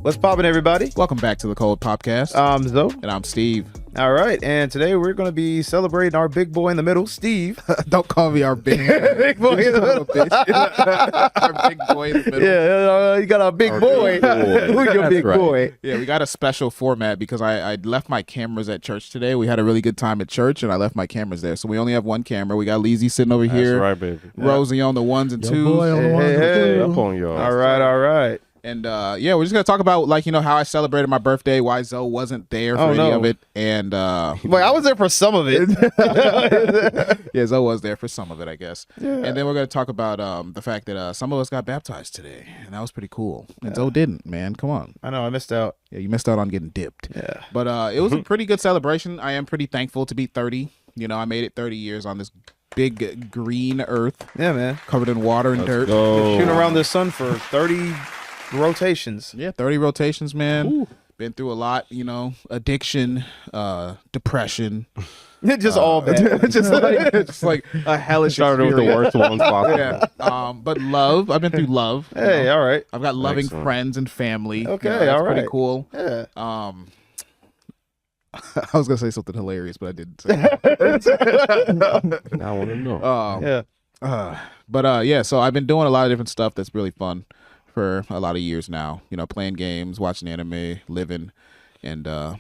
What's poppin', everybody? Welcome back to the Cold Popcast. I'm Zoe. And I'm Steve. All right, and today we're going to be celebrating our big boy in the middle, Steve. Don't call me our big boy in the middle. Our big boy in the middle. Yeah, you got a big boy. Who's your big boy? Yeah, we got a special format because I left my cameras at church today. We had a really good time at church, and I left my cameras there. So we only have one camera. We got Leezy sitting over here. That's right, baby. Rosie on the ones and twos. Boy on the ones and Hey. twos. Up on y'all. All right. And yeah, we're just gonna talk about how I celebrated my birthday, why Zoe wasn't there for any of it, and Wait, I was there for some of it. yeah, Zoe was there for some of it, I guess. Yeah. And then we're gonna talk about the fact that some of us got baptized today, and that was pretty cool. And Zoe didn't, man. Come on. I know, I missed out. Yeah, you missed out on getting dipped. Yeah. But it was a pretty good celebration. I am pretty thankful to be 30. You know, I made it 30 years on this big green earth Yeah, man. covered in water and dirt. Shooting around the sun for 30 rotations. Yeah, 30 rotations, man. Ooh. Been through a lot, addiction, depression. Just all bad. just like a hellish Started with the worst ones possible. Yeah. But love. I've been through love. Hey, all right. I've got loving Excellent. friends and family. Okay, that's all right. pretty cool. Yeah. I was gonna say something hilarious, but I didn't say it. Now I want to know. Yeah. Yeah, so I've been doing a lot of different stuff that's really fun for a lot of years now. Playing games, watching anime, living, and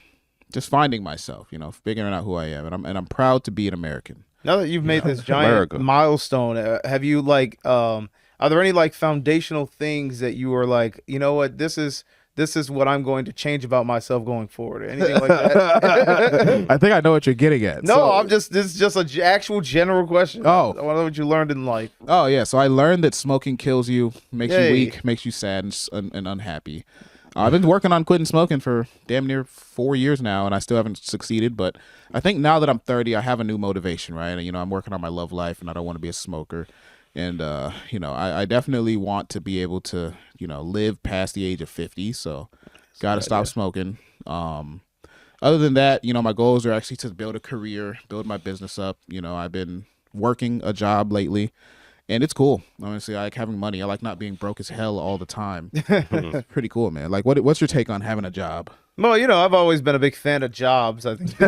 just finding myself. Figuring out who I am, and I'm proud to be an American. Now that you've made this giant America. milestone, have you are there any foundational things that you were like, you know what, this is what I'm going to change about myself going forward? Anything like that? I think I know what you're getting at. No, this is just an actual general question. Oh. I want to know what you learned in life. Oh yeah, so I learned that smoking kills you, makes Yay. you weak, makes you sad and unhappy. I've been working on quitting smoking for damn near 4 years now, and I still haven't succeeded. But I think now that I'm 30, I have a new motivation, right? And, I'm working on my love life, and I don't want to be a smoker. And, I definitely want to be able to, live past the age of 50. So got to stop smoking. Other than that, my goals are actually to build a career, build my business up. I've been working a job lately. And it's cool. Honestly, I like having money. I like not being broke as hell all the time. It's pretty cool, man. Like, what's your take on having a job? Well, I've always been a big fan of jobs. I think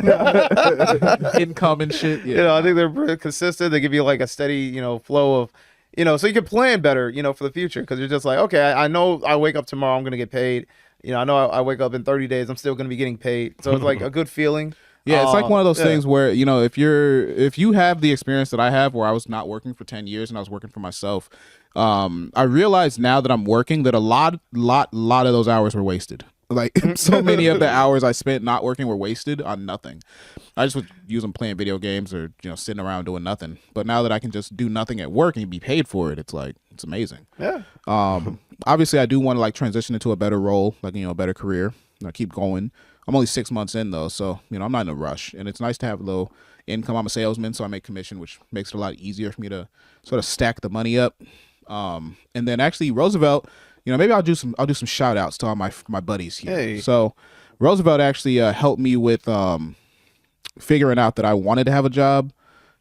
Income and shit. Yeah. I think they're pretty consistent. They give you a steady, flow of, so you can plan better, for the future, because you're just like, okay, I know I wake up tomorrow, I'm gonna get paid. I know I wake up in 30 days, I'm still gonna be getting paid. So it's like a good feeling. Yeah, it's like one of those things where, if you have the experience that I have, where I was not working for 10 years and I was working for myself, I realize now that I'm working that a lot of those hours were wasted. Like, so many of the hours I spent not working were wasted on nothing. I just would use them playing video games or, sitting around doing nothing. But now that I can just do nothing at work and be paid for it, it's amazing. Yeah. Obviously I do want to transition into a better role, a better career. I keep going. I'm only 6 months in though, so I'm not in a rush, and it's nice to have a little income. I'm a salesman, so I make commission, which makes it a lot easier for me to sort of stack the money up. And then actually Roosevelt, maybe I'll do some shout outs to all my buddies here. Hey. So Roosevelt actually helped me with figuring out that I wanted to have a job.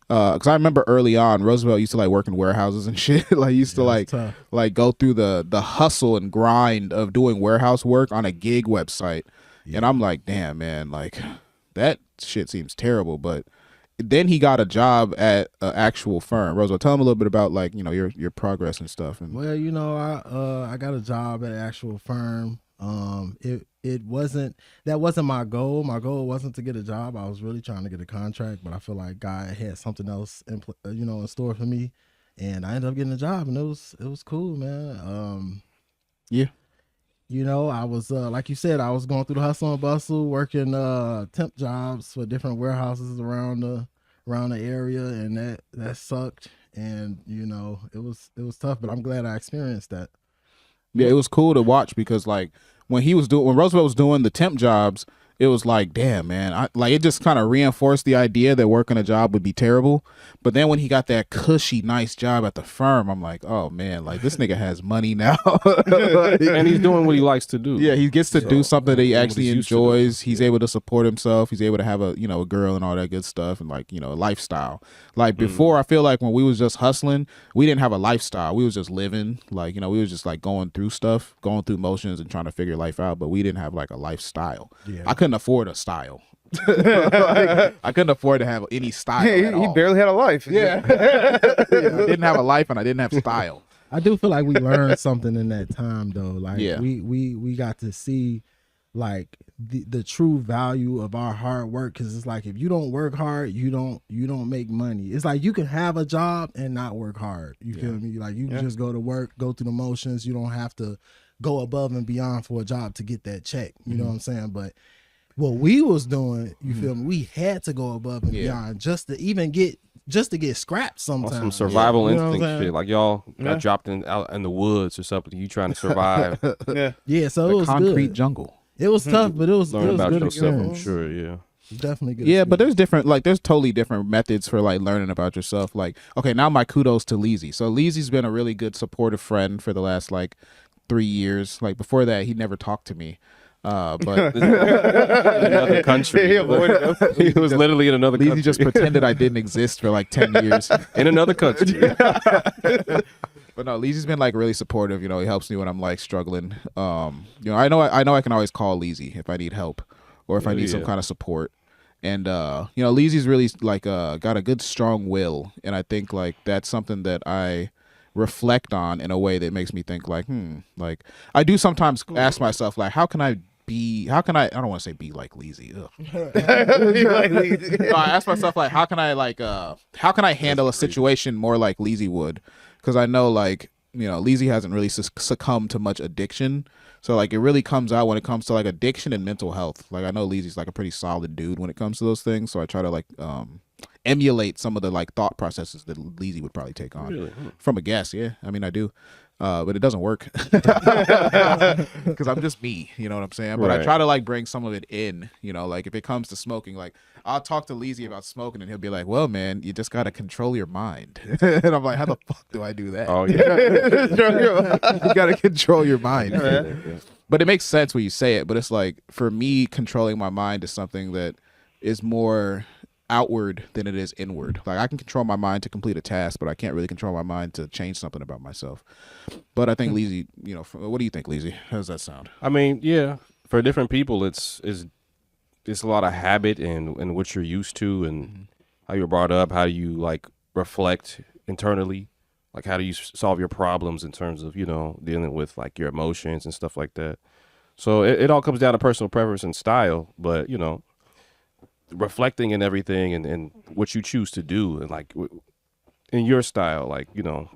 Because I remember early on, Roosevelt used to work in warehouses and shit. Used to go through the hustle and grind of doing warehouse work on a gig website. Yeah. And I'm like, damn, man, that shit seems terrible. But then he got a job at an actual firm. Roosevelt, tell him a little bit about your progress and stuff. And Well, I got a job at an actual firm. That wasn't my goal. My goal wasn't to get a job. I was really trying to get a contract, but I feel like God had something else in store for me, and I ended up getting a job, and it was cool, man. yeah. I was like you said, I was going through the hustle and bustle, working temp jobs for different warehouses around the area, and that sucked. And it was tough, but I'm glad I experienced that. Yeah, it was cool to watch because when Roosevelt was doing the temp jobs, it was like, damn, man, it just kind of reinforced the idea that working a job would be terrible. But then when he got that cushy, nice job at the firm, I'm like, oh man, like this nigga has money now. And he's doing what he likes to do. Yeah, he gets to do something that he what actually he's used to do. enjoys. He's able to support himself. He's able to have a a girl and all that good stuff, and like a lifestyle. Like before, I feel like when we was just hustling, we didn't have a lifestyle. We was just living. Like we was just like going through stuff, going through motions, and trying to figure life out. But we didn't have like a lifestyle. Yeah. I couldn't afford a style. Like, I couldn't afford to have any style. At He all. barely had a life. Yeah. I didn't have a life and I didn't have style. I do feel like we learned something in that time though. Like Yeah. we got to see like the true value of our hard work, because it's like if you don't work hard, you don't make money. It's like you can have a job and not work hard. You feel me? Like you can just go to work, go through the motions. You don't have to go above and beyond for a job to get that check. You know what I'm saying? But what we was doing, you feel me? We had to go above and beyond just to get scrapped sometimes. Some survival You know what I'm instinct saying? shit. Like y'all got dropped out in the woods or something. You trying to survive. Yeah, so it was Concrete good. jungle. It was tough, but it was Learn about good yourself, I'm experience. sure, yeah. Definitely good. Yeah, but experience. there's totally different methods for like learning about yourself. Like, okay, now my kudos to Leezy. So Leezy's been a really good supportive friend for the last like 3 years. Like before that, he never talked to me. But In another country. He avoided us. He was literally in another Leezy country. just pretended I didn't exist for like 10 years. In another country. But no, Leezy's been like really supportive. He helps me when I'm like struggling. I know I can always call Leezy if I need help or if I need some Yeah. kind of support. And Leezy's really like got a good strong will, and I think like that's something that I reflect on in a way that makes me think like like I do sometimes ask myself like how can I don't want to say be like Leezy. Ugh. No, I ask myself like how can I handle a situation more like Leezy would, because I know like Leezy hasn't really succumbed to much addiction, so like it really comes out when it comes to like addiction and mental health. Like I know Leezy's like a pretty solid dude when it comes to those things, so I try to like emulate some of the like thought processes that Leezy would probably take on. Really? From a guess. Yeah, I mean I do. But it doesn't work because I'm just me, you know what I'm saying? But I Right. try to like bring some of it in, like if it comes to smoking, like I'll talk to Leezy about smoking and he'll be like, well, man, you just got to control your mind. And I'm like, how the fuck do I do that? Oh, yeah. You got to control your mind. Yeah. But it makes sense when you say it. But it's like, for me, controlling my mind is something that is more outward than it is inward. Like I can control my mind to complete a task, but I can't really control my mind to change something about myself. But I think Leezy, what do you think, Leezy? How does that sound? I mean, yeah, for different people, it's a lot of habit and what you're used to and how you're brought up, how you like reflect internally, like how do you solve your problems in terms of, dealing with like your emotions and stuff like that. So it all comes down to personal preference and style, but, reflecting and everything and what you choose to do and like in your style, like,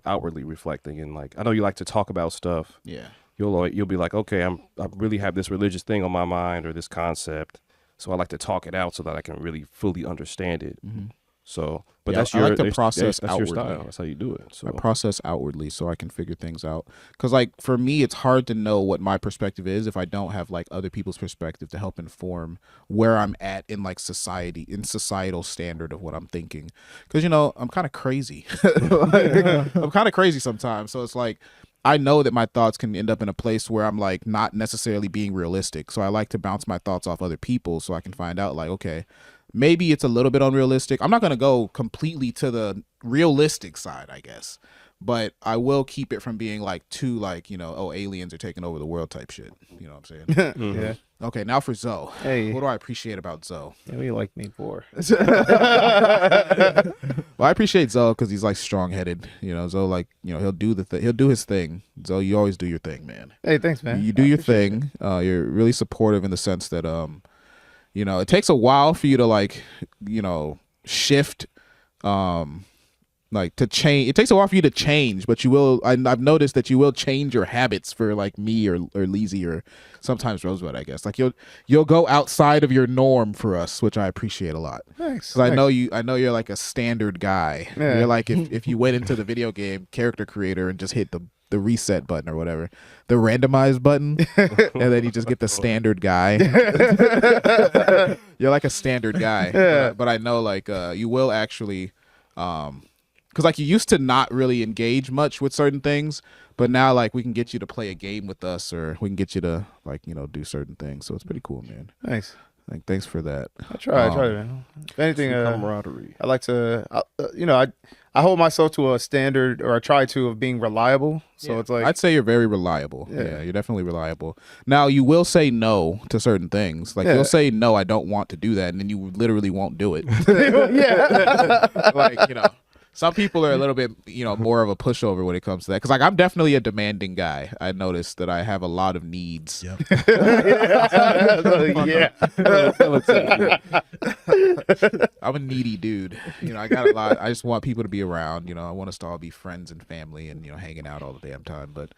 outwardly reflecting and like, I know you like to talk about stuff. Yeah. You'll be like, okay, I really have this religious thing on my mind or this concept. So I like to talk it out so that I can really fully understand it. Mm-hmm. So, but Yeah, that's I your like to process that's your outwardly. style. That's how you do it. So I process outwardly so I can figure things out. Because, like, for me, it's hard to know what my perspective is if I don't have, like, other people's perspective to help inform where I'm at in, like, societal standard of what I'm thinking. Because, I'm kind of crazy. I'm kind of crazy sometimes. So it's like, I know that my thoughts can end up in a place where I'm, like, not necessarily being realistic. So I like to bounce my thoughts off other people so I can find out, like, okay, maybe it's a little bit unrealistic. I'm not going to go completely to the realistic side, I guess. But I will keep it from being like too like, aliens are taking over the world type shit. You know what I'm saying? Yeah. Okay, now for Zoe. Hey. What do I appreciate about Zoe? What do you like me for? Well, I appreciate Zoe because he's like strong-headed. Zoe, like, he'll do he'll do his thing. Zoe, you always do your thing, man. Hey, thanks, man. You do your thing. You're really supportive in the sense that it takes a while for you to like, shift like to change. It takes a while for you to change, but you will. I've noticed that you will change your habits for like me or Leezy or sometimes Roosevelt. I guess like you'll go outside of your norm for us, which I appreciate a lot. Thanks. Because I know you're like a standard guy. Yeah. You're like if you went into the video game character creator and just hit the reset button or whatever, the randomize button, and then you just get the standard guy. You're like a standard guy. Yeah. But I know like you will actually, because like you used to not really engage much with certain things, but now like we can get you to play a game with us, or we can get you to like do certain things. So it's pretty cool, man. Thanks. Like thanks for that. I try, man. If anything, camaraderie. I like to, I hold myself to a standard, or I try to, of being reliable. So it's like I'd say you're very reliable. Yeah, you're definitely reliable. Now you will say no to certain things. Like you'll say no, I don't want to do that, and then you literally won't do it. yeah, Like some people are a little bit more of a pushover when it comes to that. Because like I'm definitely a demanding guy. I noticed that I have a lot of needs. Yep. yeah. I'm a needy dude. I got a lot. I just want people to be around. I want us to all be friends and family and hanging out all the damn time. But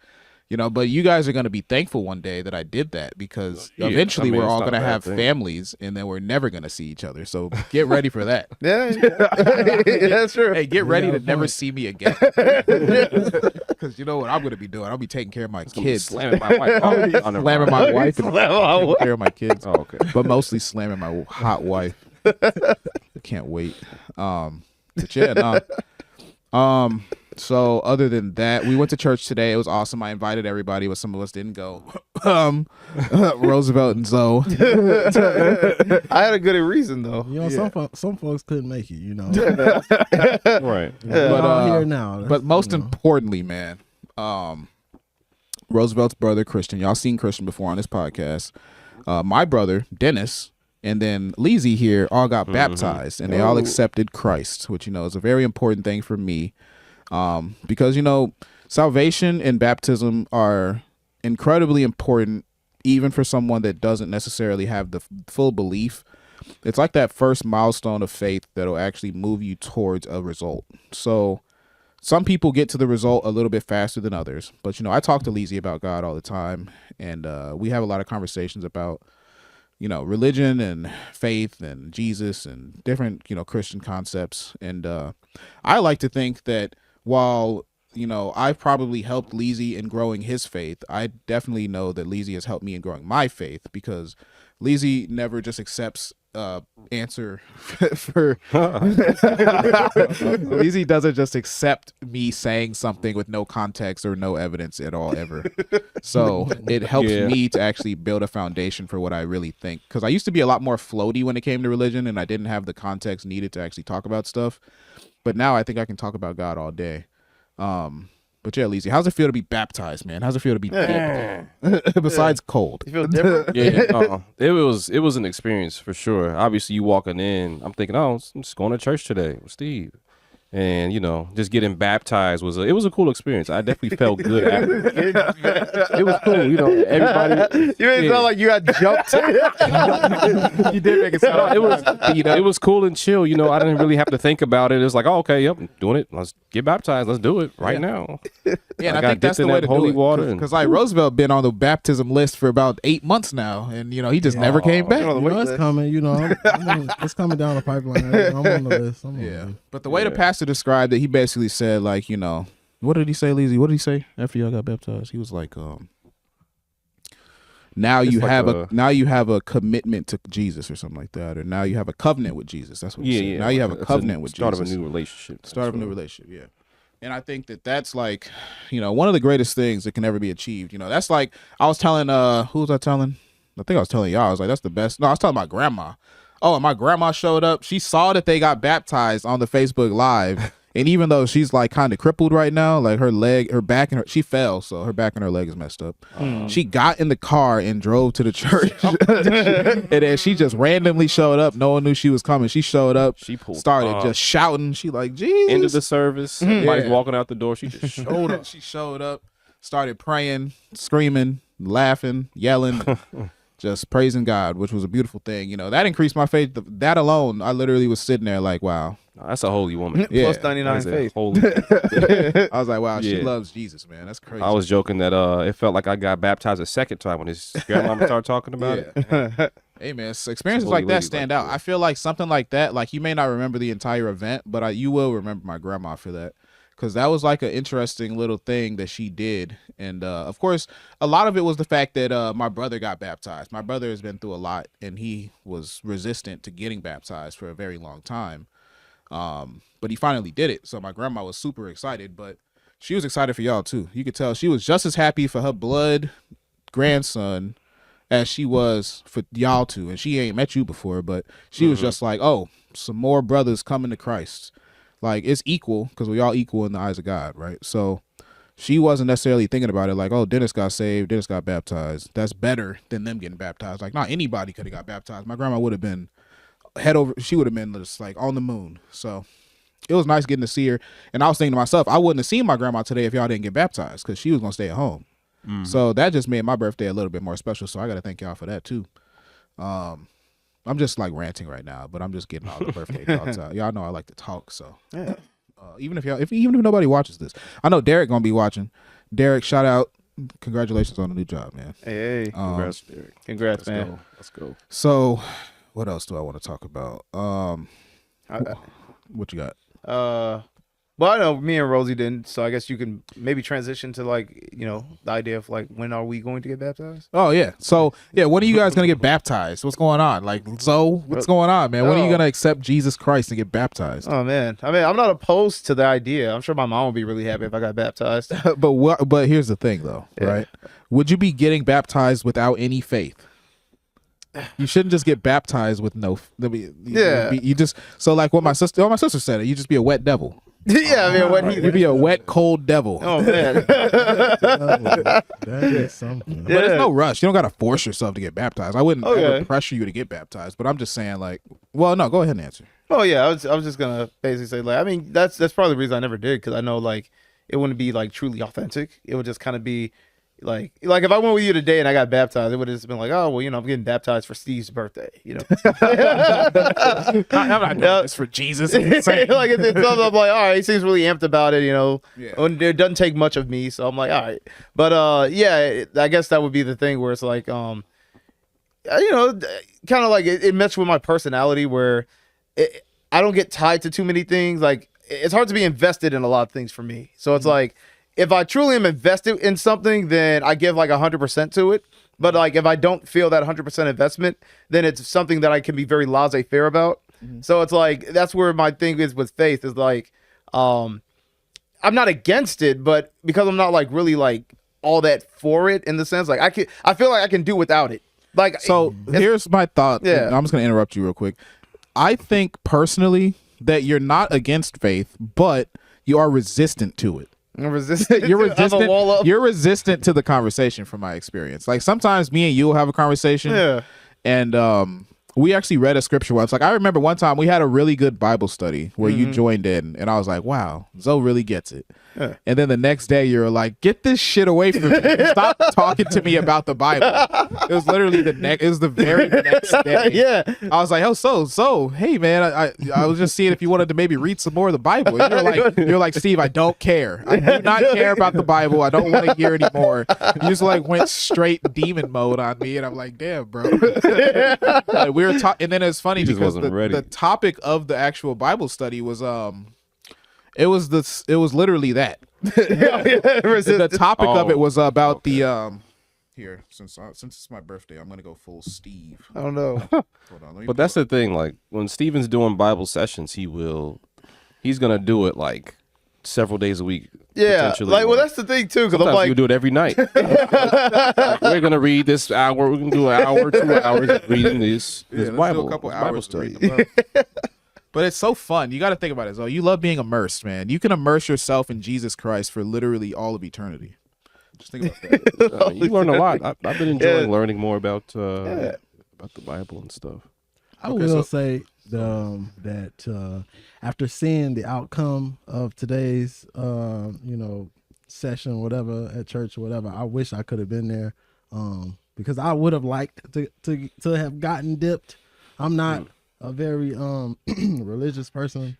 but you guys are gonna be thankful one day that I did that, because eventually we're all gonna have families, and then we're never gonna see each other. So get ready for that. Yeah, that's true. Hey, get ready to never see me again. Because you know what I'm gonna be doing? I'll be taking care of my kids, Slamming my wife. slamming my wife, and taking care of my kids. Oh, okay. But mostly slamming my hot wife. Can't wait. But yeah, no. So other than that, we went to church today. It was awesome. I invited everybody, but some of us didn't go. Roosevelt and Zoe. I had a good reason though. Some folks couldn't make it. Right. But all here now. But most importantly, man, Roosevelt's brother Christian. Y'all seen Christian before on this podcast. My brother Dennis and then Leezy here all got baptized, and they all accepted Christ, which is a very important thing for me. Because salvation and baptism are incredibly important, even for someone that doesn't necessarily have the full belief. It's like that first milestone of faith that'll actually move you towards a result. So some people get to the result a little bit faster than others, but I talk to Leezy about God all the time, and we have a lot of conversations about religion and faith and Jesus and different Christian concepts. And I like to think that while I've probably helped Leezy in growing his faith, I definitely know that Leezy has helped me in growing my faith, because Leezy never just accepts answer for Leezy doesn't just accept me saying something with no context or no evidence at all ever. So it helps me to actually build a foundation for what I really think, because I used to be a lot more floaty when it came to religion, and I didn't have the context needed to actually talk about stuff. But now I think I can talk about God all day. But yeah, Leezy, how's it feel to be baptized, man? How's it feel to be besides cold? You feel different? It was an experience for sure. Obviously, you walking in, I'm thinking, I'm just going to church today with Steve. And just getting baptized was a cool experience. I definitely felt good after. It was cool, everybody. You made it sound like you got jumped. You did make it sound like it was it was cool and chill. I didn't really have to think about it. It was like, oh, okay, yep, I'm doing it. Let's get baptized. Let's do it right now. Yeah, and I think that's the way to holy do it. water. Because like Roosevelt been on the baptism list for about 8 months now, and he just never came back. It's coming. It's coming down the pipeline. I'm on the list. But the way the pastor described it, he basically said like, what did he say, Leezy? What did he say after y'all got baptized? He was like, now you have a commitment to Jesus or something like that, or now you have a covenant with Jesus. That's what he said. Yeah. Now you have a covenant with start Jesus. Start of a new relationship. Start of a new relationship. Yeah. And I think that that's like, one of the greatest things that can ever be achieved. That's like, I was telling, who was I telling? I think I was telling y'all. I was like, that's the best. No, I was telling my grandma. Oh, and my grandma showed up. She saw that they got baptized on the Facebook Live. And even though she's like kind of crippled right now, like her back and she fell, so her back and her leg is messed up. She got in the car and drove to the church. And then she just randomly showed up. No one knew she was coming. She showed up. She started just shouting. She like, Jesus. Into the service. Somebody's walking out the door. She just showed up. She showed up, started praying, screaming, laughing, yelling. just praising God, which was a beautiful thing. That increased my faith. That alone, I literally was sitting there like, wow. That's a holy woman. Yeah. Plus 99 That is a faith. holy. I was like, wow, she Yeah. loves Jesus, man. That's crazy. I was joking that it felt like I got baptized a second time when his grandmama started talking about it. Hey man, experiences Holy like that lady stand right out. there. I feel like something like that, like you may not remember the entire event, but you will remember my grandma for that, because that was like an interesting little thing that she did. And of course, a lot of it was the fact that my brother got baptized. My brother has been through a lot, and he was resistant to getting baptized for a very long time. But he finally did it, so my grandma was super excited. But she was excited for y'all too. You could tell she was just as happy for her blood grandson as she was for y'all two. And she ain't met you before, but she was just like, oh, some more brothers coming to Christ. Like, it's equal, because we all equal in the eyes of God, right? So she wasn't necessarily thinking about it like, oh, Dennis got saved, Dennis got baptized. That's better than them getting baptized. Like, not anybody could have got baptized. My grandma would have been head over, she would have been just like on the moon. So it was nice getting to see her. And I was thinking to myself, I wouldn't have seen my grandma today if y'all didn't get baptized, because she was going to stay at home. So that just made my birthday a little bit more special. So I got to thank y'all for that too. I'm just like ranting right now, but I'm just getting all the birthday thoughts out. Y'all know I like to talk. So Yeah. even if nobody watches this, I know Derek going to be watching. Derek, shout out. Congratulations on the new job, man. Hey, Congrats, Derek. congrats, Let's man. go. Let's go. So what else do I want to talk about? I- What you got? Well, I know me and Rosie didn't, so I guess you can maybe transition to like, the idea of like, when are we going to get baptized? Oh yeah. So yeah, when are you guys gonna get baptized? What's going on? Like, so what's going on, man? When are you gonna accept Jesus Christ and get baptized? Oh man, I mean, I'm not opposed to the idea. I'm sure my mom would be really happy if I got baptized. But here's the thing though, Yeah. right? Would you be getting baptized without any faith? You shouldn't just get baptized with no. Yeah. You just, so like what my sister said, you just be a wet devil. Yeah, I mean, what You'd be a wet, cold devil. Oh man. That is something. But there's no rush. You don't gotta force yourself to get baptized. I wouldn't ever Okay. pressure you to get baptized. But I'm just saying, like, well, no, go ahead and answer. Oh yeah, I was just gonna basically say like, I mean, that's probably the reason I never did, because I know like it wouldn't be like truly authentic. It would just kind of be like if I went with you today and I got baptized, it would have just been like, oh well, I'm getting baptized for Steve's birthday, I'm not doing this for Jesus. like it's something I'm like, all right, he seems really amped about it, Yeah. And it doesn't take much of me, so I'm like, all right. But yeah, I guess that would be the thing where it's like, kind of like it matched with my personality where I don't get tied to too many things. Like, it's hard to be invested in a lot of things for me. So it's like, if I truly am invested in something, then I give like 100% to it. But like, if I don't feel that 100% investment, then it's something that I can be very laissez-faire about. So it's like, that's where my thing is with faith is like, I'm not against it, but because I'm not like really like all that for it in the sense, like I feel like I can do without it. Like, So here's my thought. Yeah. I'm just gonna interrupt you real quick. I think personally that you're not against faith, but you are resistant to it. I'm resistant. You're I have a wall resistant. up. You're resistant to the conversation, from my experience. Like sometimes me and you will have a conversation, Yeah. and we actually read a scripture once. Like I remember one time we had a really good Bible study where you joined in, and I was like, "Wow, Zoe really gets it." Yeah. And then the next day you were like, "Get this shit away from me! Stop talking to me about the Bible." It was literally it was the very next day. Yeah. I was like, "Oh, so, hey man, I was just seeing if you wanted to maybe read some more of the Bible." And you're like, Steve, I don't care. I do not care about the Bible. I don't want to hear anymore. You just like went straight demon mode on me, and I'm like, damn, bro. Like, we were talking, and then it's funny He just because wasn't ready. the topic of the actual Bible study was it was literally that. The topic of it was about the here, since it's my birthday, I'm gonna go full Steve. I don't know. Hold on, let me But that's the thing. Like when Steven's doing Bible sessions, he's gonna do it like several days a week. Yeah. potentially. Like, well, that's the thing too, because I'm Sometimes like, you do it every night. Like, we're gonna read this hour. We're gonna do an hour, 2 hours of reading this let's do Bible, a couple this Bible hours to read study. the book. But it's so fun. You got to think about it. So you love being immersed, man. You can immerse yourself in Jesus Christ for literally all of eternity. Just think about that. You learn a lot. I've been enjoying Yeah. learning more about the Bible and stuff. I Okay, will so- say that after seeing the outcome of today's session, whatever at church or whatever, I wish I could have been there. because I would have liked to have gotten dipped. I'm not a very religious person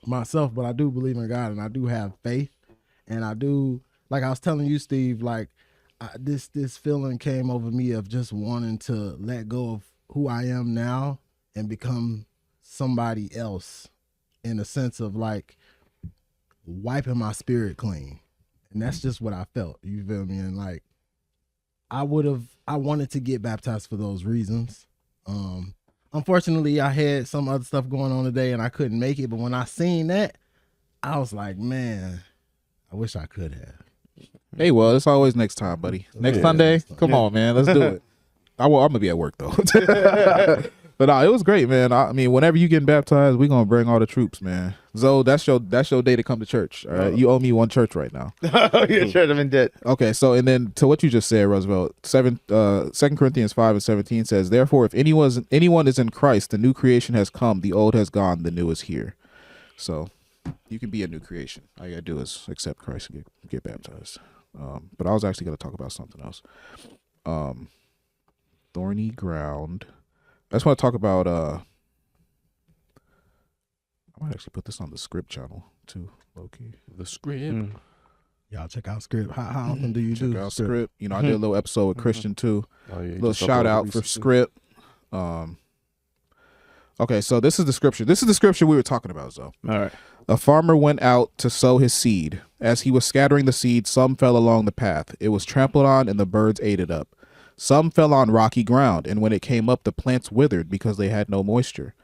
myself, but I do believe in God and I do have faith, and I do, like I was telling you, Steve, like this feeling came over me of just wanting to let go of who I am now and become somebody else, in a sense of like wiping my spirit clean. And that's just what I felt. You feel me? And like I wanted to get baptized for those reasons. Unfortunately, I had some other stuff going on today and I couldn't make it. But when I seen that, I was like, man, I wish I could have. Hey, well, it's always next time, buddy. Next Sunday, come on, man, let's do it. I'm gonna be at work though. But no, it was great, man. I mean, whenever you get baptized, we're gonna bring all the troops, man. Zoe, that's your day to come to church. All right, you owe me one church right now. Your church, I'm in debt. Okay, so and then to what you just said, Roosevelt, 2 Corinthians 5:17 says, "Therefore, if anyone is in Christ, the new creation has come, the old has gone, the new is here." So you can be a new creation. All you gotta do is accept Christ and get baptized. But I was actually gonna talk about something else. Thorny ground. I just want to talk about I might actually put this on the script channel too, low-key. The script. Y'all check out Script. How often do you Check do out Script? Script. You know, I did a little episode with Christian too. Oh, yeah, Little shout out for Script. Okay, so this is the scripture. This is the scripture we were talking about, Zoe. All right. A farmer went out to sow his seed. As he was scattering the seed, some fell along the path. It was trampled on, and the birds ate it up. Some fell on rocky ground, and when it came up, the plants withered because they had no moisture.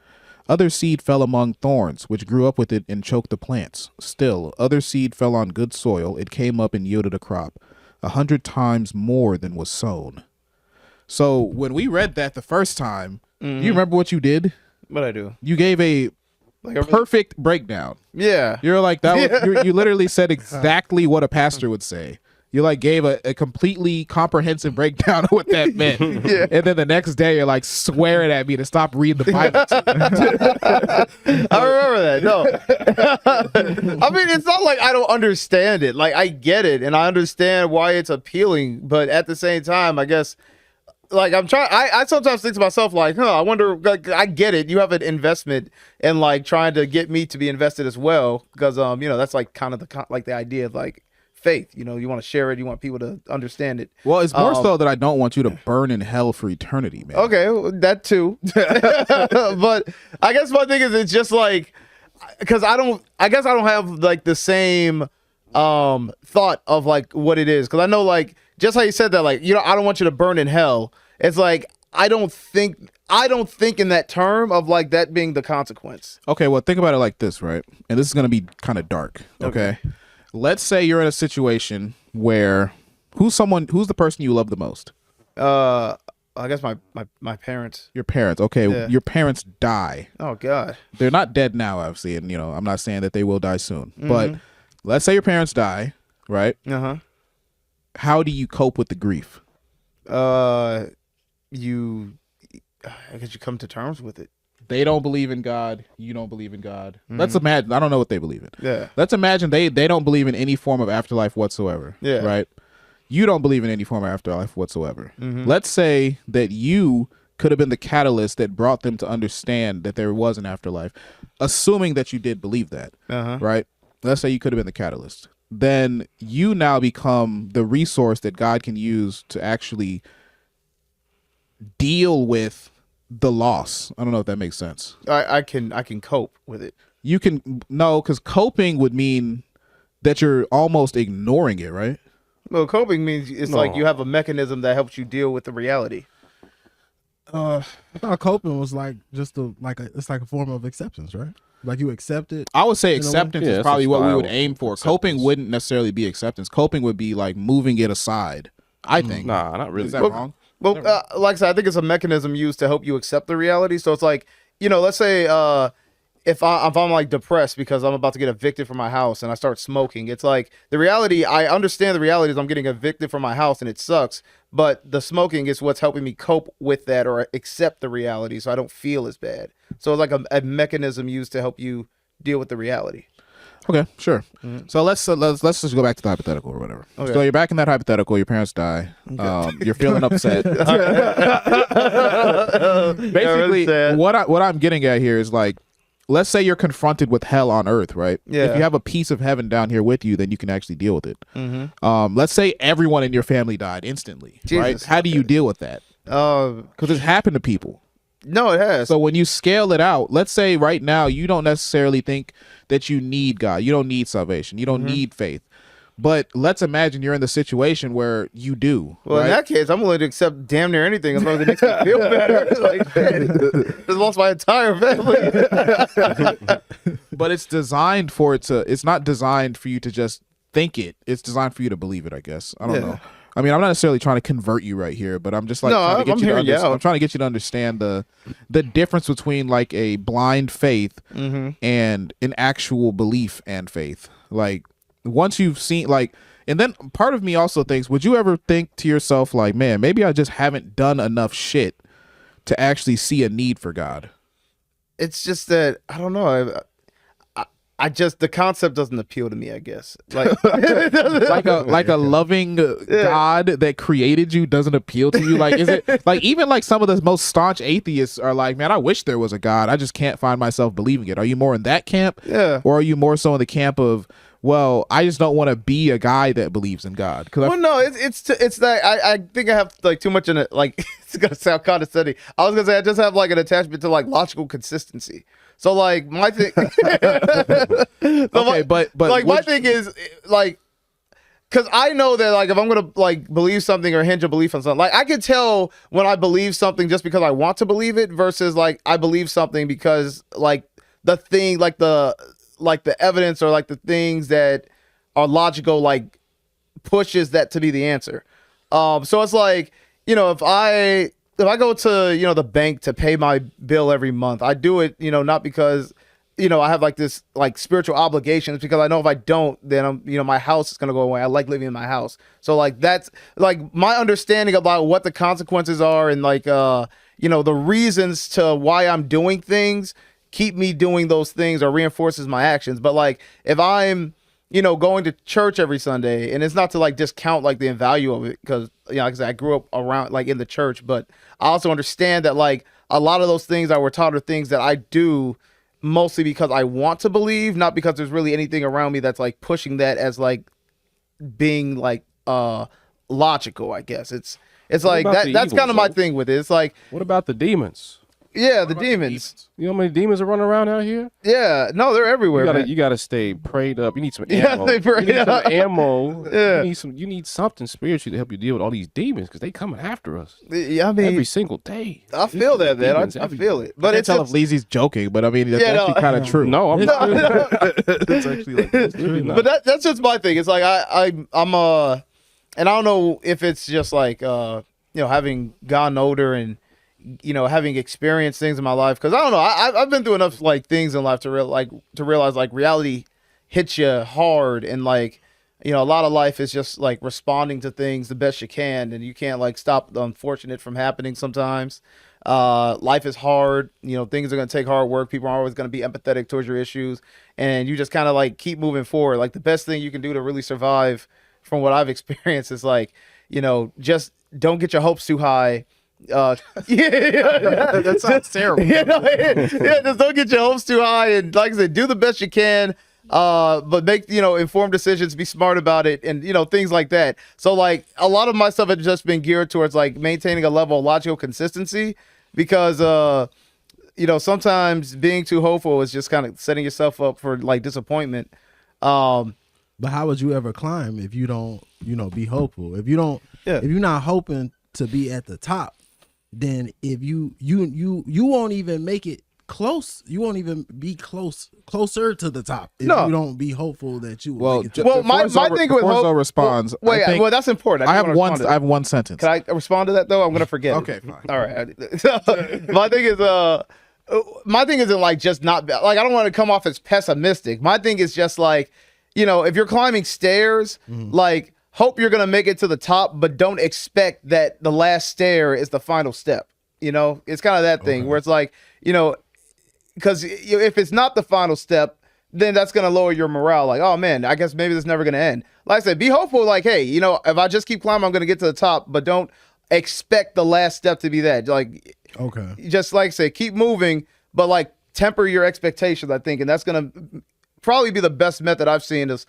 Other seed fell among thorns, which grew up with it and choked the plants. Still, other seed fell on good soil. It came up and yielded a crop, 100 times more than was sown. So when we read that the first time, do you remember what you did? What I do? You gave a perfect breakdown. Yeah. You're like that. You literally said exactly what a pastor would say. You like gave a completely comprehensive breakdown of what that meant. Yeah. And then the next day you're like swearing at me to stop reading the Bible. I remember that. No. I mean, it's not like I don't understand it. Like, I get it and I understand why it's appealing, but at the same time, I guess, like, I sometimes think to myself, like, I wonder, like, I get it. You have an investment in like trying to get me to be invested as well. Because, that's like kind of the idea of like faith. You want to share it. You want people to understand it. Well, it's more so that I don't want you to burn in hell for eternity, man. Okay, well, that too. But I guess my thing is, it's just like, because I guess I don't have like the same thought of like what it is. Because I know, like, just how you said that, like, I don't want you to burn in hell. It's like, I don't think in that term of like that being the consequence. Okay, well, think about it like this, right? And this is going to be kind of dark, okay? Let's say you're in a situation where who's the person you love the most? I guess my parents. Your parents. Okay, Yeah. Your parents die. Oh God. They're not dead now, obviously, and I'm not saying that they will die soon. But let's say your parents die, right? Uh-huh. How do you cope with the grief? I guess you come to terms with it. They don't believe in God. You don't believe in God. Let's imagine. I don't know what they believe in. Yeah. Let's imagine they don't believe in any form of afterlife whatsoever. Yeah. Right? You don't believe in any form of afterlife whatsoever. Let's say that you could have been the catalyst that brought them to understand that there was an afterlife, assuming that you did believe that. Right? Let's say you could have been the catalyst. Then you now become the resource that God can use to actually deal with the loss. I don't know if that makes sense. I can cope with it. You can, no, because coping would mean that you're almost ignoring it, right? Well, coping means it's like you have a mechanism that helps you deal with the reality. I thought coping was like just it's like a form of acceptance, right? Like you accept it. I would say in a way? acceptance Yeah, is that's probably a what we style would of aim for. acceptance. Coping wouldn't necessarily be acceptance. Coping would be like moving it aside, I think. Nah, not really. Is that Well, wrong? Well, like I said, I think it's a mechanism used to help you accept the reality. So it's like, let's say if I'm like depressed because I'm about to get evicted from my house and I start smoking, it's like the reality. I understand the reality is I'm getting evicted from my house and it sucks. But the smoking is what's helping me cope with that or accept the reality, so I don't feel as bad. So it's like a mechanism used to help you deal with the reality. Okay, sure. So let's just go back to the hypothetical or whatever. Okay. So you're back in that hypothetical. Your parents die. You're feeling upset. Basically, sad. what I'm getting at here is like, let's say you're confronted with hell on earth, right? Yeah. If you have a piece of heaven down here with you, then you can actually deal with it. Let's say everyone in your family died instantly, right? Jesus. How do you deal with that? Because it's happened to people. No, it has. So when you scale it out, let's say right now you don't necessarily think that you need God. You don't need salvation. You don't need faith. But let's imagine you're in the situation where you do. Well, right? in that case, I'm willing to accept damn near anything as long as it makes me feel better. Like, man, just lost my entire family. But it's designed for it to. It's not designed for you to just think it. It's designed for you to believe it. I guess. I don't know. I mean, I'm not necessarily trying to convert you right here, but I'm just like trying to get you to I'm trying to get you to understand the difference between like a blind faith and an actual belief and faith. Like once you've seen like, and then part of me also thinks, would you ever think to yourself like, man, maybe I just haven't done enough shit to actually see a need for God? It's just that I don't know. I just the concept doesn't appeal to me. I guess like like a loving God that created you doesn't appeal to you. Like is it like even like some of the most staunch atheists are like, man, I wish there was a God. I just can't find myself believing it. Are you more in that camp? Yeah. Or are you more so in the camp of, well, I just don't want to be a guy that believes in God? Well, no, it's that I think I have like too much in it. Like it's gonna sound condescending. I was gonna say I just have like an attachment to like logical consistency. So like my thing, okay, but like my thing is like, because I know that like if I'm gonna like believe something or hinge a belief on something, like I can tell when I believe something just because I want to believe it versus like I believe something because like the thing like the evidence or like the things that are logical like pushes that to be the answer. So it's like, you know, if I go to, you know, the bank to pay my bill every month, I do it, you know, not because, you know, I have like this like spiritual obligation. It's because I know if I don't, then I'm, you know, my house is going to go away. I like living in my house. So like, that's like my understanding about what the consequences are and like, you know, the reasons to why I'm doing things keep me doing those things or reinforces my actions. But like, if I'm, you know, going to church every Sunday, and it's not to like discount like the value of it, because, you know, like I said, I grew up around like in the church, but I also understand that like a lot of those things I were taught are things that I do mostly because I want to believe, not because there's really anything around me that's like pushing that as like being like logical. I guess it's like that's kind of my thing with it. It's like, what about the demons? Yeah, the demons. You know how many demons are running around out here? Yeah, no, they're everywhere. You gotta stay prayed up. You need some ammo. Stay prayed you need up. some ammo. Yeah. You need something spiritually to help you deal with all these demons because they coming after us. Yeah, I mean, every single day. I feel that, man. I feel it. But I can't tell if Leezy's joking, but I mean that's actually kind of true. No, I'm not. It's actually like it's really not. But that's just my thing. It's like I'm and I don't know if it's just like you know, having gotten older and, you know, having experienced things in my life, because I don't know, I've been through enough like things in life to realize like reality hits you hard, and like, you know, a lot of life is just like responding to things the best you can, and you can't like stop the unfortunate from happening sometimes. Life is hard, you know, things are going to take hard work. People are always going to be empathetic towards your issues, and you just kind of like keep moving forward. Like the best thing you can do to really survive, from what I've experienced, is like, you know, just don't get your hopes too high. That sounds terrible. Just don't get your hopes too high, and like I said, do the best you can, but make, you know, informed decisions, be smart about it, and, you know, things like that. So like a lot of my stuff has just been geared towards like maintaining a level of logical consistency, because you know, sometimes being too hopeful is just kind of setting yourself up for like disappointment. But how would you ever climb if you don't, you know, be hopeful? If you don't, if you're not hoping to be at the top, then if you won't even make it close. You won't even be closer to the top if you don't be hopeful that you will. Make it my thing with hope responds. Well, that's important. I have one sentence. Can I respond to that though? I'm gonna forget. Okay, fine. All right. My thing isn't like just not like, I don't want to come off as pessimistic. My thing is just like, you know, if you're climbing stairs, like, hope you're going to make it to the top, but don't expect that the last stair is the final step. You know, it's kind of that thing where it's like, you know, because if it's not the final step, then that's gonna lower your morale. Like, oh man, I guess maybe this is never gonna end. Like I said, be hopeful. Like, hey, if I just keep climbing, I'm gonna get to the top. But don't expect the last step to be that. Like, Okay. just like I say, keep moving, but like temper your expectations. I think, and that's gonna probably be the best method I've seen is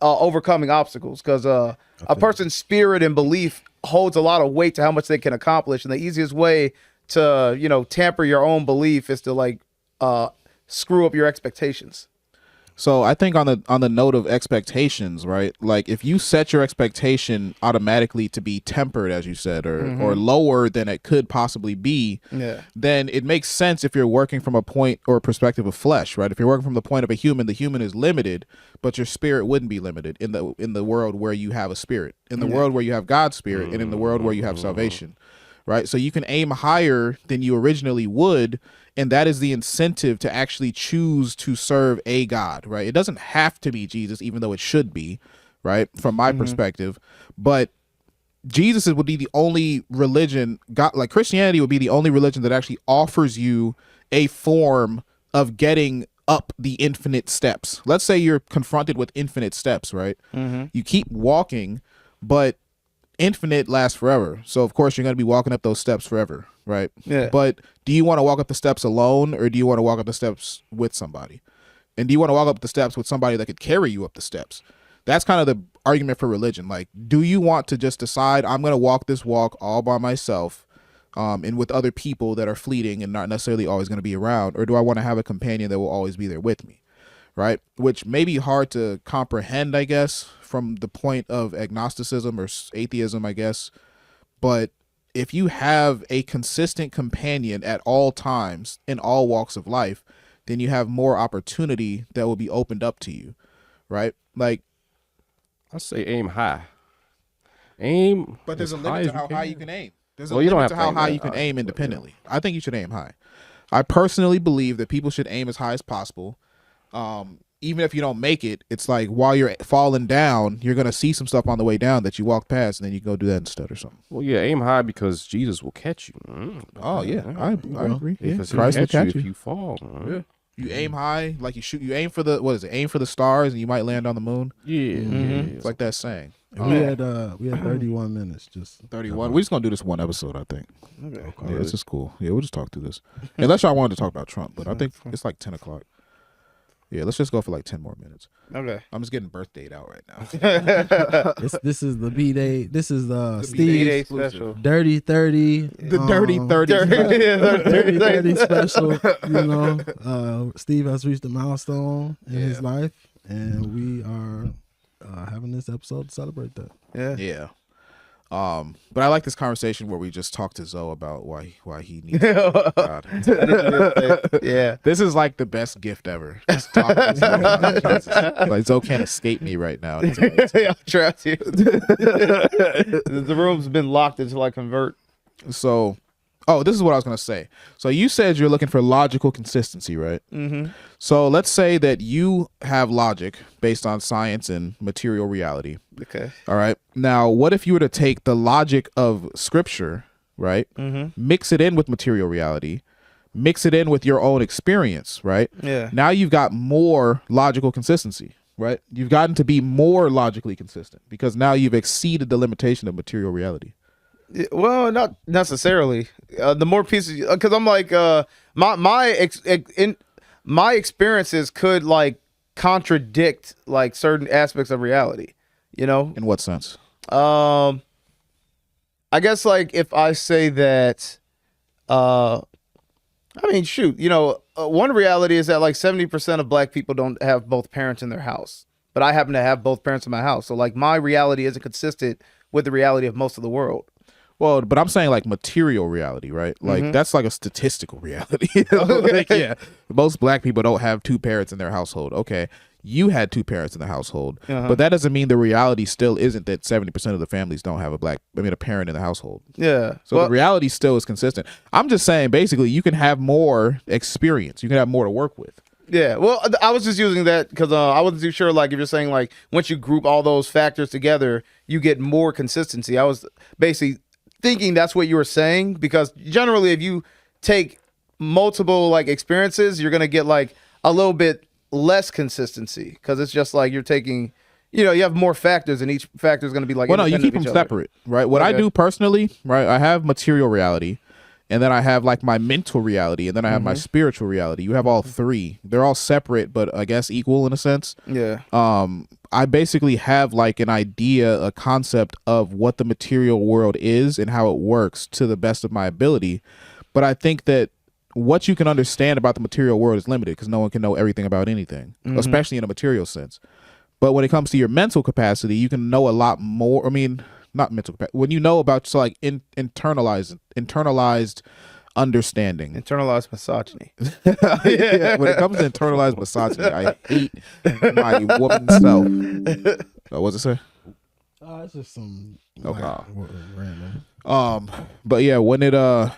overcoming obstacles, because a person's spirit and belief holds a lot of weight to how much they can accomplish, and the easiest way to tamper your own belief is to like screw up your expectations. So I think on the note of expectations, right? Like if you set your expectation automatically to be tempered, as you said, or lower than it could possibly be, then it makes sense if you're working from a point or a perspective of flesh, right? If you're working from the point of a human, the human is limited, but your spirit wouldn't be limited in the world where you have a spirit, in the world where you have God's spirit, and in the world where you have salvation. Right. So you can aim higher than you originally would. And that is the incentive to actually choose to serve a God. Right. It doesn't have to be Jesus, even though it should be. Right. From my perspective. But Jesus would be the only religion, God, like Christianity would be the only religion that actually offers you a form of getting up the infinite steps. Let's say you're confronted with infinite steps. Right. You keep walking, but infinite lasts forever. So of course you're going to be walking up those steps forever, right? Yeah. But do you want to walk up the steps alone, or do you want to walk up the steps with somebody? And do you want to walk up the steps with somebody that could carry you up the steps? That's kind of the argument for religion. Like, do you want to just decide I'm going to walk this walk all by myself, and with other people that are fleeting and not necessarily always going to be around, or do I want to have a companion that will always be there with me? Right? Which may be hard to comprehend, I guess, from the point of agnosticism or atheism, I guess. But if you have a consistent companion at all times in all walks of life, then you have more opportunity that will be opened up to you. Right? Like, I say aim high. But there's a limit to how high you can aim. There's a Well, you don't limit have to to how aim high that you can high, aim but, independently. I think you should aim high. I personally believe that people should aim as high as possible. Even if you don't make it, it's like while you're falling down, you're going to see some stuff on the way down that you walk past, and then you go do that instead or something. Well, yeah, aim high because Jesus will catch you. Oh, yeah. I agree. Yeah. Because Christ he'll will catch catch you you. if you fall. Yeah. You aim high, like you aim for the, what is it? Aim for the stars and you might land on the moon. Yeah. It's like that saying. We had 31 minutes. Just 31. We're just going to do this one episode, I think. Okay. Yeah, this is cool. Yeah, we'll just talk through this. Unless y'all wanted to talk about Trump, but I think it's like 10 o'clock. Yeah, let's just go for like 10 more minutes. Okay. I'm just getting birth date out right now. this is the B-Day. This is the B-Day Steve's special. Dirty 30. The Dirty 30. Dirty 30 special. Steve has reached a milestone in his life, and we are having this episode to celebrate that. Yeah. Yeah. But I like this conversation where we just talk to Zoe about why he needs God. Yeah. This is like the best gift ever. Just talking to Zoe. Like Zoe can't escape me right now. It's amazing. I'm trapped here. The room's been locked until I convert. So, this is what I was going to say. So you said you're looking for logical consistency, right? Mm-hmm. So let's say that you have logic based on science and material reality. Okay. All right. Now, what if you were to take the logic of scripture, right? Mm-hmm. Mix it in with material reality, mix it in with your own experience, right? Yeah. Now you've got more logical consistency, right? You've gotten to be more logically consistent because now you've exceeded the limitation of material reality. Well, not necessarily. The more pieces, because I'm like, my experiences could like contradict like certain aspects of reality. In what sense? I guess like if I say that, one reality is that like 70% of black people don't have both parents in their house, but I happen to have both parents in my house. So like my reality isn't consistent with the reality of most of the world. Well, but I'm saying like material reality, right? Like that's like a statistical reality. Like, yeah, most black people don't have two parents in their household. Okay, you had two parents in the household, but that doesn't mean the reality still isn't that 70% of the families don't have a parent in the household. Yeah. So the reality still is consistent. I'm just saying, basically, you can have more experience. You can have more to work with. Yeah, well, I was just using that because I wasn't too sure, like, if you're saying, like, once you group all those factors together, you get more consistency. I was basically thinking that's what you were saying, because generally if you take multiple, like, experiences, you're going to get, like, a little bit less consistency because it's just like you're taking, you know, you have more factors and each factor is going to be like, Well, no, you independent keep of them each other. separate, right? What I Okay. do personally, right? I have material reality, and then I have like my mental reality, and then I have my spiritual reality. You have all three. They're all separate, but I guess equal in a sense. Yeah. I basically have like an idea, a concept of what the material world is and how it works to the best of my ability. But I think that what you can understand about the material world is limited because no one can know everything about anything, especially in a material sense. But when it comes to your mental capacity, you can know a lot more. I mean, not mental capacity. When you know about internalized understanding. Internalized misogyny. Yeah, when it comes to internalized misogyny, I hate my woman self. What's it say? It's just some Okay. random. But yeah, when it does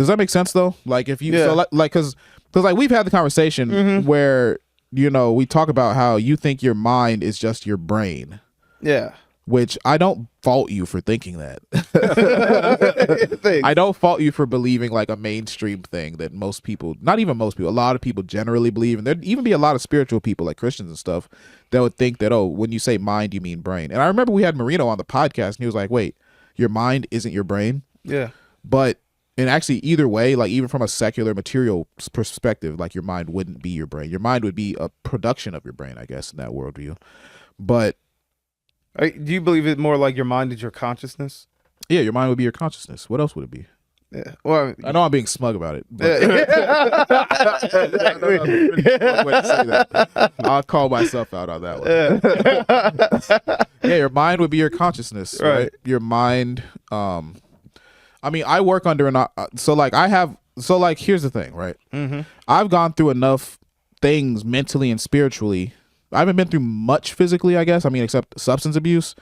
that make sense though? Like if you Yeah. so like because like we've had the conversation where you know we talk about how you think your mind is just your brain, Yeah. which I don't fault you for thinking that. I don't fault you for believing like a mainstream thing that most people, not even most people, a lot of people generally believe, and there'd even be a lot of spiritual people like Christians and stuff that would think that, oh, when you say mind, you mean brain. And I remember we had Marino on the podcast, and he was like, wait, your mind isn't your brain? Yeah. But and actually either way, like even from a secular material perspective, like your mind wouldn't be your brain. Your mind would be a production of your brain, I guess, in that worldview. But Do you believe it more like your mind is your consciousness? yeah, your mind would be your consciousness. What else would it be? Yeah. Well, I know I'm being smug about it, but I'll call myself out on that one. Yeah, your mind would be your consciousness, right? Your mind. I mean, I work under an so like here's the thing, right? I've gone through enough things mentally and spiritually. I haven't been through much physically, I guess. I mean, except substance abuse,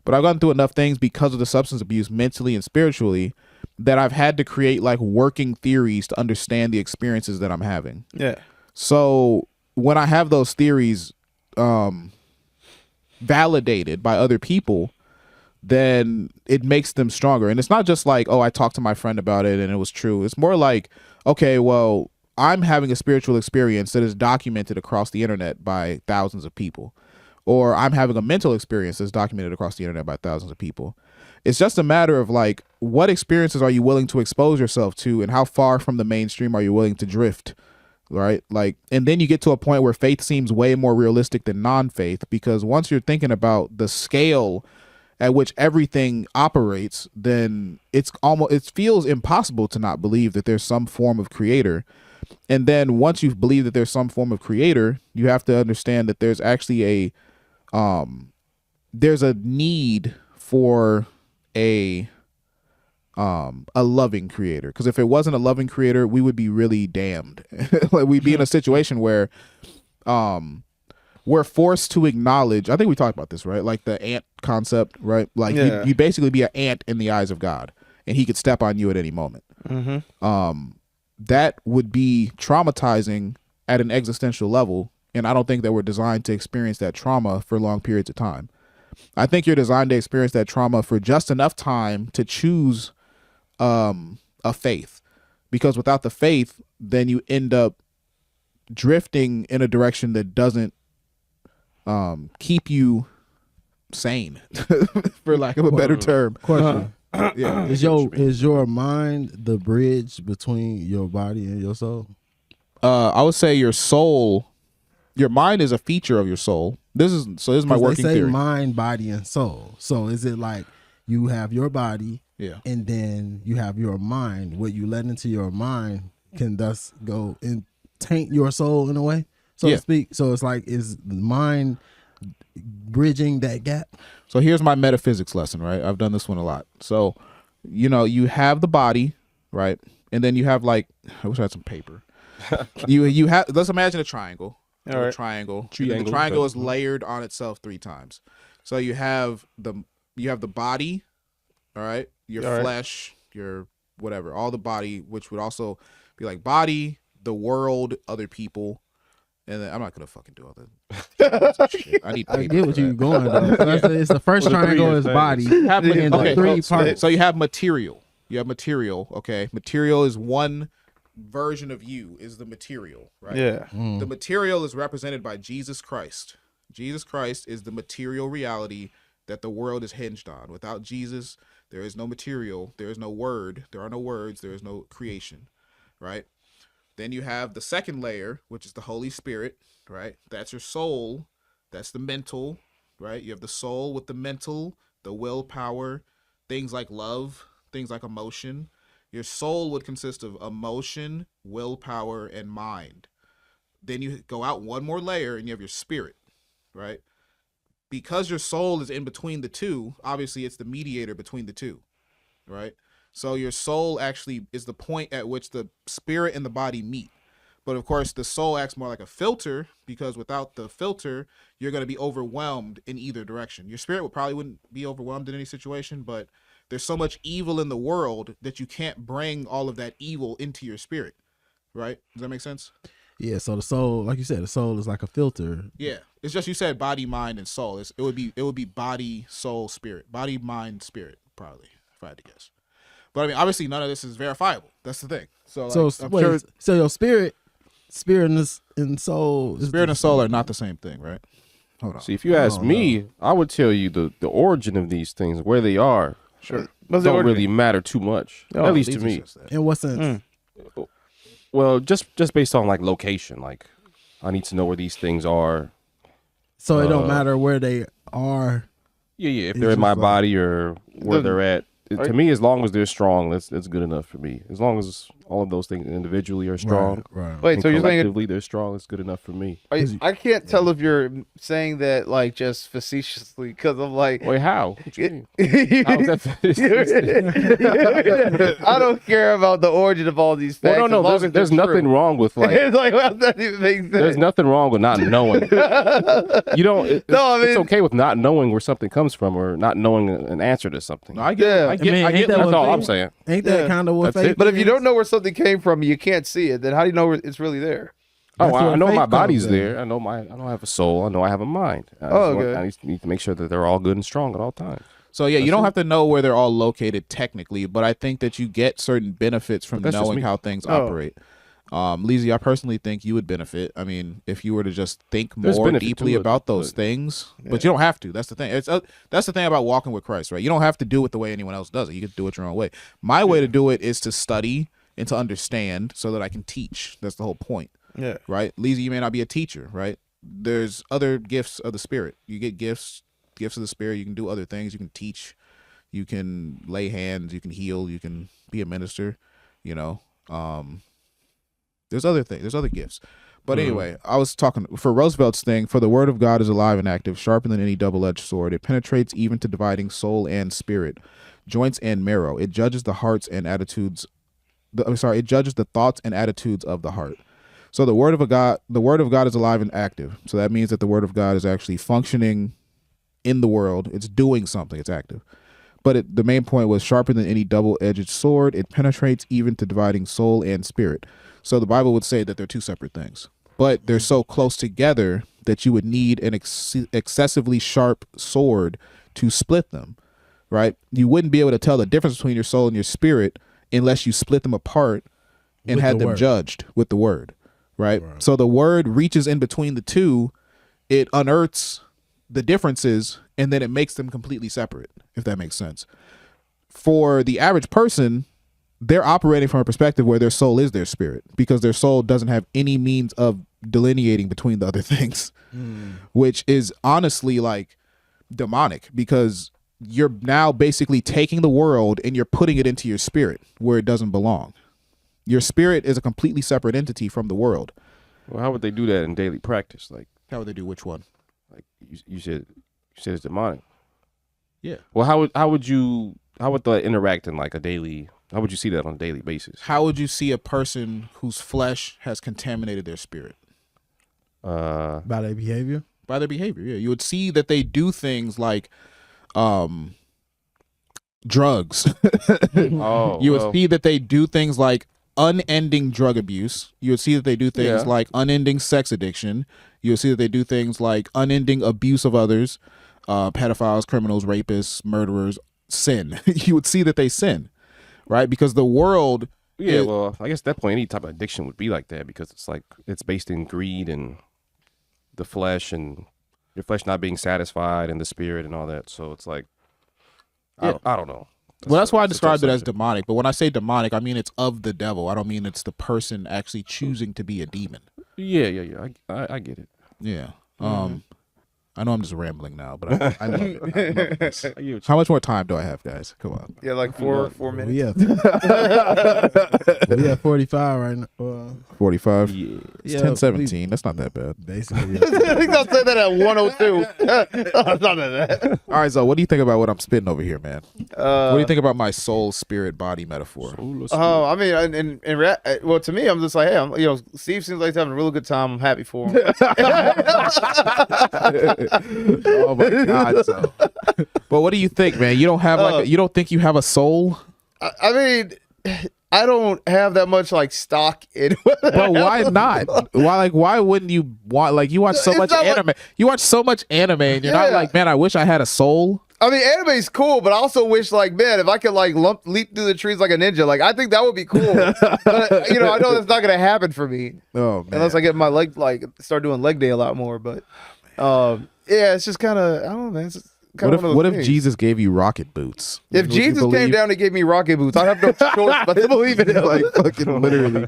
but I've gone through enough things because of the substance abuse, mentally and spiritually, that I've had to create like working theories to understand the experiences that I'm having. yeah. So when I have those theories validated by other people, then it makes them stronger. And it's not just like, oh, I talked to my friend about it and it was true. It's more like, okay, well, I'm having a spiritual experience that is documented across the internet by thousands of people. Or I'm having a mental experience that's documented across the internet by thousands of people. It's just a matter of like, what experiences are you willing to expose yourself to and how far from the mainstream are you willing to drift? Right? Like, and then you get to a point where faith seems way more realistic than non-faith, because once you're thinking about the scale at which everything operates, then it feels impossible to not believe that there's some form of creator. And then once you believe that there's some form of creator, you have to understand that there's actually there's a need for a loving creator. Because if it wasn't a loving creator, we would be really damned. Like we'd be in a situation where we're forced to acknowledge, I think we talked about this, right? Like the ant concept, right? Like you basically be an ant in the eyes of God, and he could step on you at any moment. That would be traumatizing at an existential level, and I don't think that we're designed to experience that trauma for long periods of time. I think you're designed to experience that trauma for just enough time to choose a faith, because without the faith, then you end up drifting in a direction that doesn't keep you sane, for lack of a better term. Question. Yeah. Is your mind the bridge between your body and your soul? I would say your mind is a feature of your soul. This is my working they say theory. mind, body, and soul. So is it like you have your body, Yeah. and then you have your mind? What you let into your mind can thus go and taint your soul in a way, so Yeah. to speak. So it's like, is the mind bridging that gap? So here's my metaphysics lesson, right? I've done this one a lot. So, you know, you have the body, right? And then you have like, I wish I had some paper. you have, let's imagine a triangle. All right. A triangle. Triangle. And the triangle is layered on itself 3 times. So you have the body, all right? Your All right. flesh, your whatever, all the body, which would also be like body, the world, other people. And then I'm not gonna fucking do all that shit. I need paper. I get what for you're that. going though. So it's the first Well, the triangle three is is body, Have and the okay, 3 so parts. you have material. You have material. Okay, material is one version of you is the material, right? Yeah. The material is represented by Jesus Christ. Jesus Christ is the material reality that the world is hinged on. Without Jesus, there is no material, there is no word, there are no words, there is no creation, right? Then you have the second layer, which is the Holy Spirit, right? That's your soul. That's the mental, right? You have the soul with the mental, the willpower, things like love, things like emotion. Your soul would consist of emotion, willpower, and mind. Then you go out one more layer and you have your spirit, right? Because your soul is in between the two, obviously it's the mediator between the two, right? So your soul actually is the point at which the spirit and the body meet. But of course, the soul acts more like a filter, because without the filter, you're going to be overwhelmed in either direction. Your spirit wouldn't be overwhelmed in any situation, but there's so much evil in the world that you can't bring all of that evil into your spirit, right? Does that make sense? Yeah, so the soul, like you said, the soul is like a filter. Yeah, it's just, you said body, mind, and soul. It would be body, soul, spirit, body, mind, spirit, probably, if I had to guess. But I mean, obviously, none of this is verifiable. That's the thing. So, I'm sure so your spirit and soul, spirit and soul are not the same thing, right? Hold on. See, if you ask me, I would tell you the origin of these things, where they are, Sure. What's the don't origin? really matter too much. Oh, at least to These are me. just that. in what sense? Well, just based on like location, like I need to know where these things are. So it don't matter where they are. Yeah, if It's they're in just my like- body or where they're at. Are- To me, as long as they're strong, that's good enough for me. As long as all of those things individually are strong, Right. Wait, and so you're saying collectively they're strong, it's good enough for me. I can't tell if you're saying that like just facetiously, because I'm like, Wait, how? What you mean? I don't care about the origin of all these facts. Well, as no, long there's as they're nothing true. wrong with like. It's like, well, that even makes sense. There's nothing wrong with not knowing. You don't. No, I mean- it's okay with not knowing where something comes from or not knowing an answer to something. No, I get, Yeah. I get, I mean, I ain't get. that That's what all I'm faith- saying. Ain't that Yeah. kind of what That's it. faith But if you is? don't know where something came from, you can't see it. Then how do you know it's really there? Oh, That's I where know faith my comes body's in. there. I know I don't have a soul. I know I have a mind. Okay. I need to make sure that they're all good and strong at all times. So yeah, you don't have to know where they're all located technically, but I think that you get certain benefits from But that's just knowing me. how things Oh. operate. Leezy, I personally think you would benefit. I mean, if you were to just think There's more benefit deeply to it, about those but- things, but you don't have to. That's the thing. That's the thing about walking with Christ, right? You don't have to do it the way anyone else does it. You can do it your own way. My way to do it is to study and to understand so that I can teach. That's the whole point, Yeah. right? Leezy, you may not be a teacher, right? There's other gifts of the Spirit. You get gifts of the Spirit. You can do other things. You can teach. You can lay hands. You can heal. You can be a minister. You know, there's other things. There's other gifts. But anyway, I was talking for Roosevelt's thing. For the word of God is alive and active, sharper than any double-edged sword. It penetrates even to dividing soul and spirit, joints and marrow. It judges the hearts and attitudes. It judges the thoughts and attitudes of the heart. So the word of God is alive and active. So that means that the word of God is actually functioning in the world. It's doing something. It's active. But the main point was sharper than any double-edged sword. It penetrates even to dividing soul and spirit. So the Bible would say that they're two separate things, but they're so close together that you would need an excessively sharp sword to split them, right? You wouldn't be able to tell the difference between your soul and your spirit unless you split them apart and With had the them word. judged with the word, right? So the word reaches in between the two. It unearths the differences and then it makes them completely separate, if that makes sense. For the average person, they're operating from a perspective where their soul is their spirit, because their soul doesn't have any means of delineating between the other things, which is honestly like demonic, because you're now basically taking the world and you're putting it into your spirit where it doesn't belong. Your spirit is a completely separate entity from the world. Well, how would they do that in daily practice? Like How would they do which one? you said it's demonic. Yeah. Well, how would that interact in like a daily? How would you see that on a daily basis? How would you see a person whose flesh has contaminated their spirit? By their behavior. By their behavior, yeah. You would see that they do things like drugs. Oh, You would well, see that they do things like unending drug abuse. You would see that they do things Yeah. like unending sex addiction. You would see that they do things like unending abuse of others, pedophiles, criminals, rapists, murderers, sin. You would see that they sin, right? Because the world Yeah, well, I guess at that point, any type of addiction would be like that because it's like it's based in greed and the flesh and your flesh not being satisfied and the spirit and all that. So it's like, I don't know. Well, that's why I It's a tough described it as subject. demonic. But when I say demonic, I mean it's of the devil. I don't mean it's the person actually choosing to be a demon. Yeah. I get it. Yeah. I know I'm just rambling now, but I love it. I love this. I get what you- How much more time do I have, guys? Come on. Yeah, like four minutes. We have 45 right now. 45. Yeah. It's Yeah, 10:17. That's not that bad. Basically, I think I'll say that at 102. It's not that. All right, so what do you think about what I'm spitting over here, man? What do Uh, you think about my soul, spirit, body metaphor? Oh, I mean, well, to me, I'm just like, hey, Steve seems like he's having a really good time. I'm happy for him. Oh my god! So. But what do you think, man? You don't have you don't think you have a soul? I mean, I don't have that much like stock in. But why not? Why wouldn't you want you watch so It's much not like- anime? You watch so much anime, and you're not Yeah. like, man, I wish I had a soul. I mean, anime's cool, but I also wish, like, man, if I could like leap through the trees like a ninja, like I think that would be cool. But I know that's not gonna happen for me Oh man! unless I get my leg start doing leg day a lot more. But yeah, it's just kind of I don't know, man. It's kind of what if Jesus gave you rocket boots? If Would you Jesus came believe? down and gave me rocket boots, I'd have no choice but to believe in him. like fucking literally.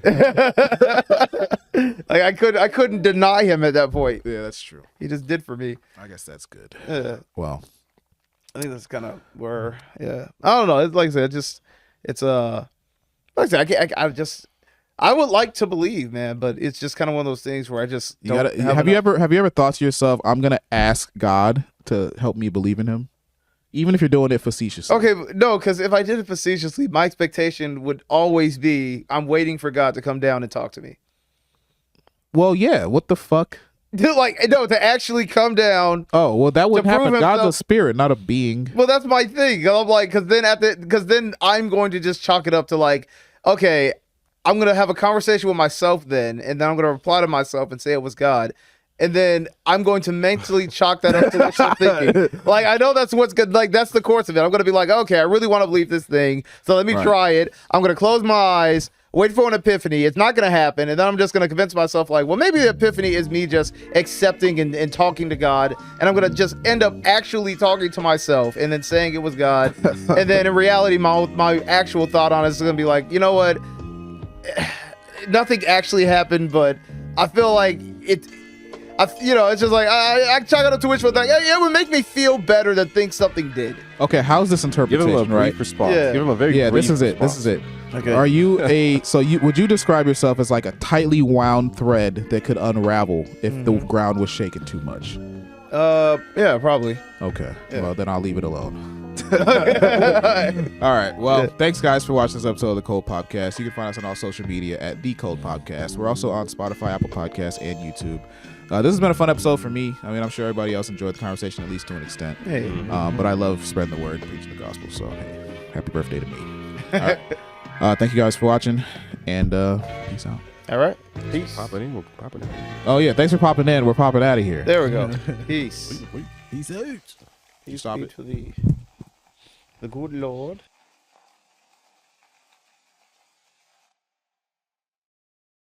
Like I couldn't deny him at that point. Yeah, that's true. He just did for me. I guess that's good. Well, Well, I think that's kind of where, yeah. I don't know. It's like I said, it's like I said, I would like to believe, man, but it's just kind of one of those things where I just you don't gotta. have Have you enough- ever thought to yourself, I'm gonna ask God to help me believe in Him, even if you're doing it facetiously? Okay, no, because if I did it facetiously, my expectation would always be I'm waiting for God to come down and talk to me. Well, yeah. What the fuck? Like, no, to actually come down. Oh, well, that wouldn't prove happen. God's a himself- spirit, not a being. Well, that's my thing. I'm like, because then I'm going to just chalk it up to like, okay, I'm gonna have a conversation with myself then, and then I'm gonna reply to myself and say it was God, and then I'm going to mentally chalk that up to what you're thinking. Like, I know that's what's good. Like, that's the course of it. I'm gonna be like, okay, I really want to believe this thing, so let me Right. try it. I'm gonna close my eyes. Wait for an epiphany. It's not going to happen. And then I'm just going to convince myself, like, well, maybe the epiphany is me just accepting and talking to God. And I'm going to just end up actually talking to myself and then saying it was God. And then in reality, my actual thought on it is going to be like, you know what? Nothing actually happened, but I feel like it's just like, I chalk it up to wishful thinking. It would make me feel better to think something did. Okay, how's this Give him a interpretation, brief right? response. Yeah. Give him a very Yeah, brief this is it. response. This is it. Okay. Are you would you describe yourself as like a tightly wound thread that could unravel if the ground was shaken too much? Yeah, probably. Okay. Yeah. Well, then I'll leave it alone. All right. Well, Yeah. thanks guys for watching this episode of the Code Podcast. You can find us on all social media at The Code Podcast. We're also on Spotify, Apple Podcasts, and YouTube. This has been a fun episode for me. I mean, I'm sure everybody else enjoyed the conversation, at least to an extent. Hey. But I love spreading the word, preaching the gospel. So, hey, happy birthday to me. All right. Thank you guys for watching, and peace out. All right. Peace. Popping in, we're popping in. Oh yeah, thanks for popping in. We're popping out of here. There we go. Peace. he's out. Peace Stop be it. to thee. The good Lord.